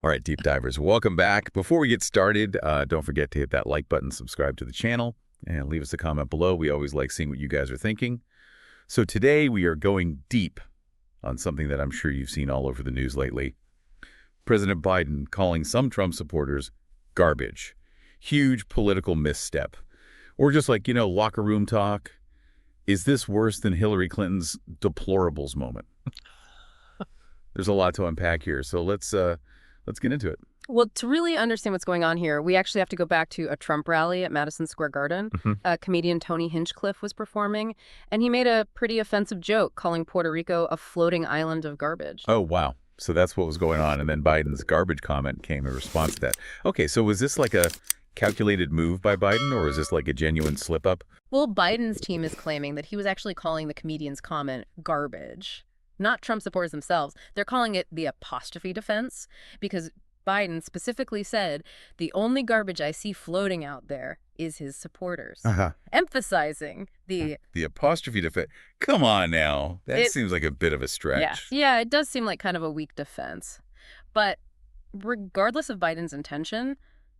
All right, deep divers, welcome back. Before we get started, don't forget to hit that like button, subscribe to the channel, and leave us a comment below. We always like seeing what you guys are thinking. So today we are going deep on something that I'm sure you've seen all over the news lately. President Biden calling some Trump supporters garbage. Huge political misstep. Or just like, locker room talk. Is this worse than Hillary Clinton's deplorables moment? There's a lot to unpack here, so let's get into it. Well, to really understand what's going on here, we actually have to go back to a Trump rally at Madison Square Garden. Comedian Tony Hinchcliffe was performing, and he made a pretty offensive joke calling Puerto Rico a floating island of garbage. Oh, wow. So that's what was going on, and then Biden's garbage comment came in response to that. Okay, so was this like a calculated move by Biden, or is this like a genuine slip-up? Well, Biden's team is claiming that he was actually calling the comedian's comment garbage. Not Trump supporters themselves. They're calling it the apostrophe defense because Biden specifically said, the only garbage I see floating out there is his supporters. Emphasizing the apostrophe defense. Come on now. That seems like a bit of a stretch. Yeah, it does seem like kind of a weak defense. But regardless of Biden's intention,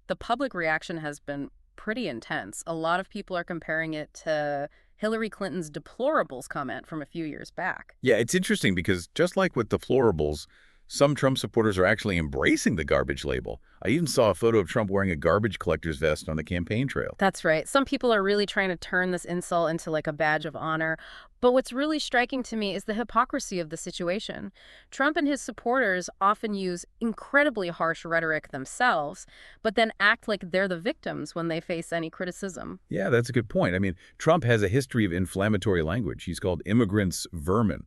the public reaction has been pretty intense. A lot of people are comparing it to Hillary Clinton's deplorables comment from a few years back. Yeah, it's interesting because just like with deplorables, some Trump supporters are actually embracing the garbage label. I even saw a photo of Trump wearing a garbage collector's vest on the campaign trail. That's right. Some people are really trying to turn this insult into like a badge of honor. But what's really striking to me is the hypocrisy of the situation. Trump and his supporters often use incredibly harsh rhetoric themselves, but then act like they're the victims when they face any criticism. Yeah, that's a good point. I mean, Trump has a history of inflammatory language. He's called immigrants vermin,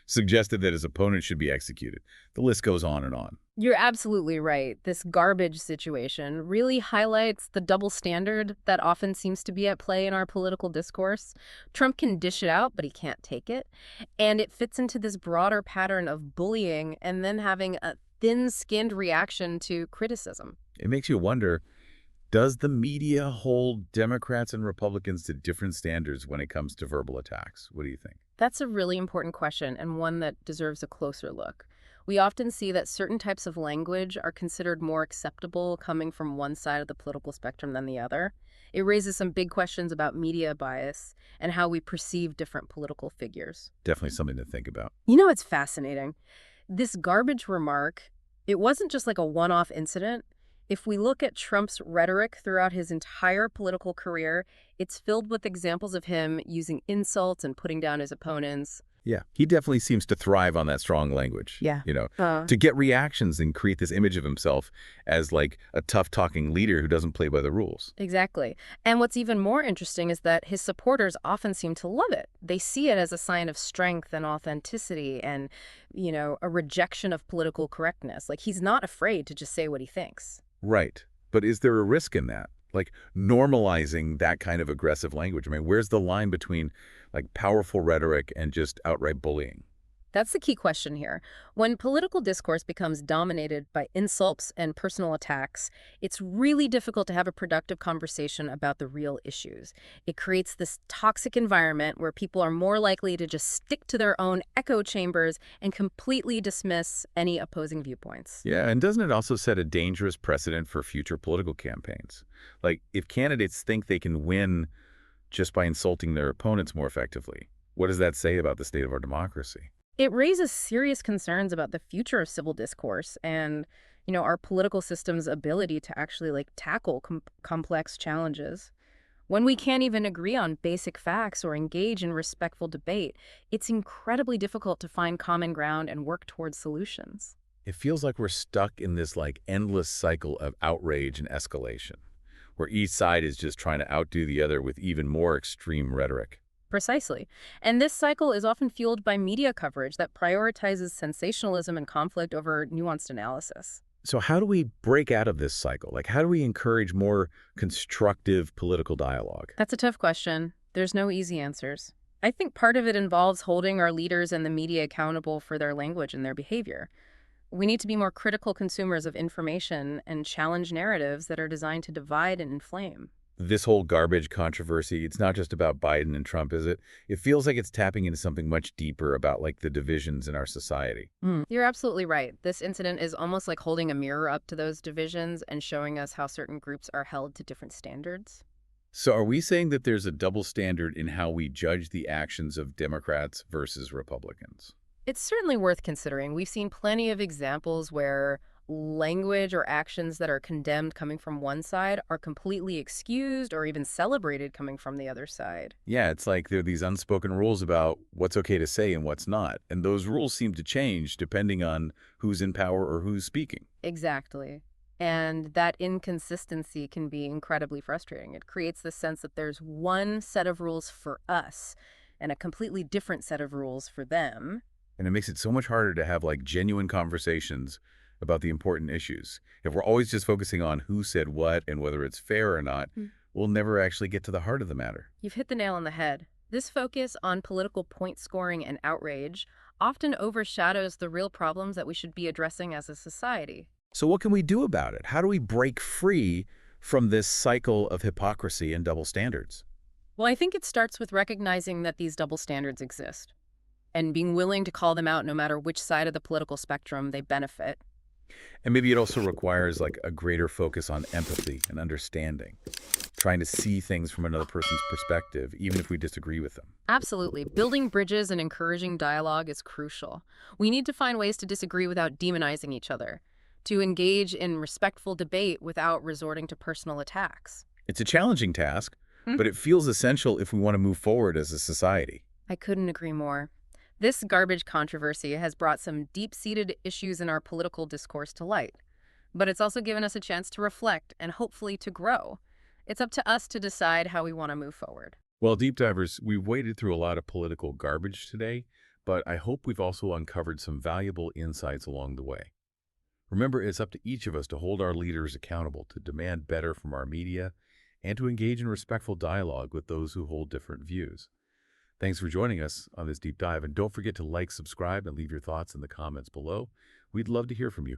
suggested that his opponent should be executed. The list goes on and on. You're absolutely right. This garbage situation really highlights the double standard that often seems to be at play in our political discourse. Trump can dish it out, but he can't take it. And it fits into this broader pattern of bullying and then having a thin-skinned reaction to criticism. It makes you wonder, does the media hold Democrats and Republicans to different standards when it comes to verbal attacks? What do you think? That's a really important question and one that deserves a closer look. We often see that certain types of language are considered more acceptable coming from one side of the political spectrum than the other. It raises some big questions about media bias and how we perceive different political figures. Definitely something to think about. You know, it's fascinating. This garbage remark, it wasn't just like a one-off incident. If we look at Trump's rhetoric throughout his entire political career, it's filled with examples of him using insults and putting down his opponents. Yeah, he definitely seems to thrive on that strong language. Yeah. To get reactions and create this image of himself as like a tough-talking leader who doesn't play by the rules. Exactly. And what's even more interesting is that his supporters often seem to love it. They see it as a sign of strength and authenticity and, a rejection of political correctness. Like, he's not afraid to just say what he thinks. Right. But is there a risk in that? Like normalizing that kind of aggressive language? I mean, where's the line between like powerful rhetoric and just outright bullying? That's the key question here. When political discourse becomes dominated by insults and personal attacks, it's really difficult to have a productive conversation about the real issues. It creates this toxic environment where people are more likely to just stick to their own echo chambers and completely dismiss any opposing viewpoints. Yeah, and doesn't it also set a dangerous precedent for future political campaigns? Like, if candidates think they can win just by insulting their opponents more effectively, what does that say about the state of our democracy? It raises serious concerns about the future of civil discourse and, our political system's ability to actually tackle complex challenges. When we can't even agree on basic facts or engage in respectful debate, it's incredibly difficult to find common ground and work towards solutions. It feels like we're stuck in this endless cycle of outrage and escalation, where each side is just trying to outdo the other with even more extreme rhetoric. Precisely. And this cycle is often fueled by media coverage that prioritizes sensationalism and conflict over nuanced analysis. So how do we break out of this cycle? How do we encourage more constructive political dialogue? That's a tough question. There's no easy answers. I think part of it involves holding our leaders and the media accountable for their language and their behavior. We need to be more critical consumers of information and challenge narratives that are designed to divide and inflame. This whole garbage controversy, it's not just about Biden and Trump, is it? It feels like it's tapping into something much deeper about, like, the divisions in our society. You're absolutely right. This incident is almost like holding a mirror up to those divisions and showing us how certain groups are held to different standards. So are we saying that there's a double standard in how we judge the actions of Democrats versus Republicans? It's certainly worth considering. We've seen plenty of examples where language or actions that are condemned coming from one side are completely excused or even celebrated coming from the other side. Yeah, it's like there are these unspoken rules about what's okay to say and what's not. And those rules seem to change depending on who's in power or who's speaking. Exactly. And that inconsistency can be incredibly frustrating. It creates the sense that there's one set of rules for us and a completely different set of rules for them. And it makes it so much harder to have, like, genuine conversations about the important issues. If we're always just focusing on who said what and whether it's fair or not, we'll never actually get to the heart of the matter. You've hit the nail on the head. This focus on political point scoring and outrage often overshadows the real problems that we should be addressing as a society. So what can we do about it? How do we break free from this cycle of hypocrisy and double standards? Well, I think it starts with recognizing that these double standards exist and being willing to call them out no matter which side of the political spectrum they benefit. And maybe it also requires, like, a greater focus on empathy and understanding, trying to see things from another person's perspective, even if we disagree with them. Absolutely. Building bridges and encouraging dialogue is crucial. We need to find ways to disagree without demonizing each other, to engage in respectful debate without resorting to personal attacks. It's a challenging task, but it feels essential if we want to move forward as a society. I couldn't agree more. This garbage controversy has brought some deep-seated issues in our political discourse to light, but it's also given us a chance to reflect and hopefully to grow. It's up to us to decide how we want to move forward. Well, deep divers, we've waded through a lot of political garbage today, but I hope we've also uncovered some valuable insights along the way. Remember, it's up to each of us to hold our leaders accountable, to demand better from our media, and to engage in respectful dialogue with those who hold different views. Thanks for joining us on this deep dive, and don't forget to like, subscribe, and leave your thoughts in the comments below. We'd love to hear from you.